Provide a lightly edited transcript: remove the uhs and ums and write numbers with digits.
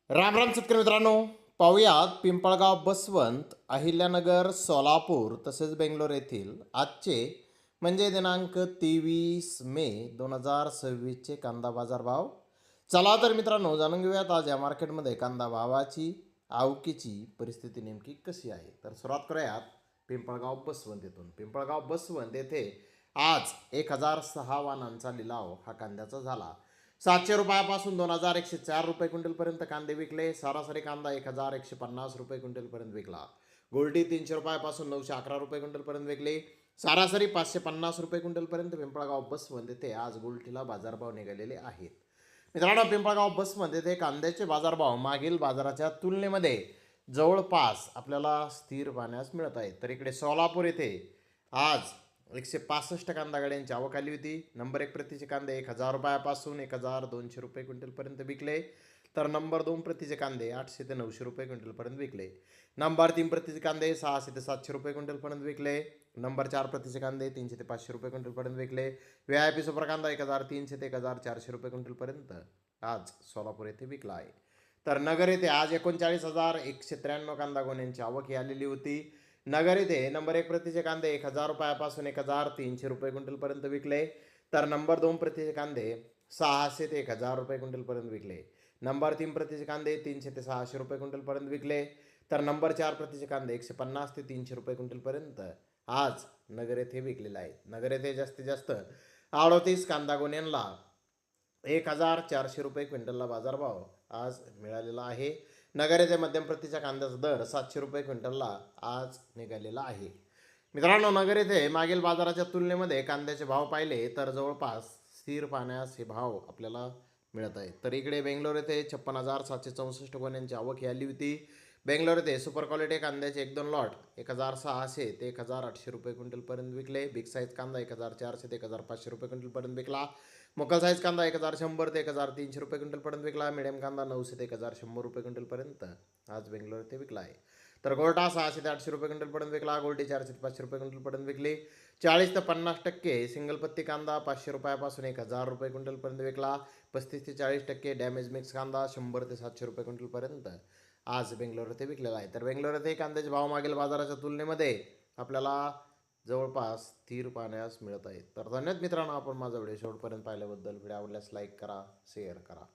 राम राम शेतकरी मित्रांनो, पाहुयात पिंपळगाव, बसवंत, अहिल्यानगर, सोलापूर तसेच बेंगलोर येथील आजचे म्हणजे दिनांक 23 मे 2026चे कांदा बाजार भाव. चला तर मित्रांनो, जाणून घेऊयात आज या मार्केटमध्ये कांदा भावाची आवकीची परिस्थिती नेमकी कशी आहे. तर सुरुवात करूयात पिंपळगाव बसवंत येथून. पिंपळगाव बसवंत येथे आज 1006 वाहनांचा लिलाव हा कांद्याचा झाला. 700 रुपयापासून 2104 रुपये क्विंटलपर्यंत कांदे विकले. सरासरी कांदा 1150 रुपये क्विंटलपर्यंत विकला. गोल्डी 300 रुपयापासून 911 रुपये क्विंटलपर्यंत विकले. सरासरी 550 रुपये क्विंटलपर्यंत पिंपळगाव बसवंत येथे आज गोल्टीला बाजारभाव निघालेले आहेत. मित्रांनो, पिंपळगाव बसवंत येथे कांद्याचे बाजारभाव मागील बाजाराच्या तुलनेमध्ये जवळपास आपल्याला स्थिर पाहण्यास मिळत आहेत. तर इकडे सोलापूर येथे आज 165 कांदा गाड्यांची आवक आली होती. नंबर 1 प्रतीचे कांदे 1000 रुपयापासून 1200 रुपये क्विंटलपर्यंत विकले. तर नंबर 2 प्रतीचे कांदे 800 ते 900 रुपये क्विंटलपर्यंत विकले. नंबर 3 प्रतीचे कांदे 600 ते 700 रुपये क्विंटलपर्यंत विकले. नंबर 4 प्रतीचे कांदे 300 ते 500 रुपये क्विंटलपर्यंत विकले. VIP सुपर कांदा 1300 ते 1400 रुपये क्विंटलपर्यंत आज सोलापूर येथे विकला आहे. तर नगर येथे आज 39,193 कांदा गोण्यांची आवक ही आलेली होती. नगर येथे नंबर 1 प्रतीचे कांदे 1000 रुपयापासून 1300 रुपये क्विंटलपर्यंत विकले. तर नंबर 2 प्रतीचे कांदे 600 ते 1000 रुपये क्विंटलपर्यंत विकले. नंबर 3 प्रतीचे कांदे 300 ते 600 रुपये क्विंटलपर्यंत विकले. तर नंबर 4 प्रतीचे कांदे 150 ते 300 रुपये क्विंटलपर्यंत आज नगर येथे विकलेले आहेत. नगर येथे जास्तीत जास्त 38 कांदा गोण्यांना 1400 रुपये क्विंटलला बाजारभाव आज मिळालेला आहे. नगर येथे मध्यम प्रतीच्या कांद्याचा दर 700 रुपये क्विंटलला आज निघालेला आहे. मित्रांनो, नगर येथे मागील बाजाराच्या तुलनेमध्ये कांद्याचे भाव पाहिले तर जवळपास स्थिर पाहण्यास हे भाव आपल्याला मिळत आहेत. तर इकडे बेंगलोर येथे 56,764 गोण्यांची आवक ही आली होती. बेंगलोर येथे सुपर क्वालिटी कांद्याचे 1-2 लॉट 1600 ते 1800 रुपये क्विंटलपर्यंत विकले. बिग साईज कांदा 1400 ते 1500 रुपये क्विंटलपर्यंत विकला. मोकल साईज कांदा 1100 ते 1300 रुपये क्विंटलपर्यंत विकला. मिडियम कांदा 900 ते 1100 रुपये क्विंटलपर्यंत आज बेंगलोर येथे विकला आहे. तर गोल्टा 600 ते 800 रुपये क्विंटलपर्यंत विकला. गोल्टी 400 ते 500 रुपये क्विंटलपर्यंत विकली. 40 ते 50% सिंगल पत्ती कांदा 500 रुपयापासून 1000 रुपये क्विंटलपर्यंत विकला. 35 ते 40% डॅमेज मिक्स कांदा 100 ते 700 रुपये क्विंटलपर्यंत आज बेंगलोर येथे विकलेला आहे. तर बेंगलोर येथे कांद्याचे भाव मागील बाजाराच्या तुलनेमध्ये आपल्याला जवळपास स्थिर पाहण्यास मिळत आहेत. तर धन्यवाद मित्रांनो, आपण माझा व्हिडिओ शेवटपर्यंत पाहिल्याबद्दल. व्हिडिओ आवडल्यास लाईक करा, शेअर करा.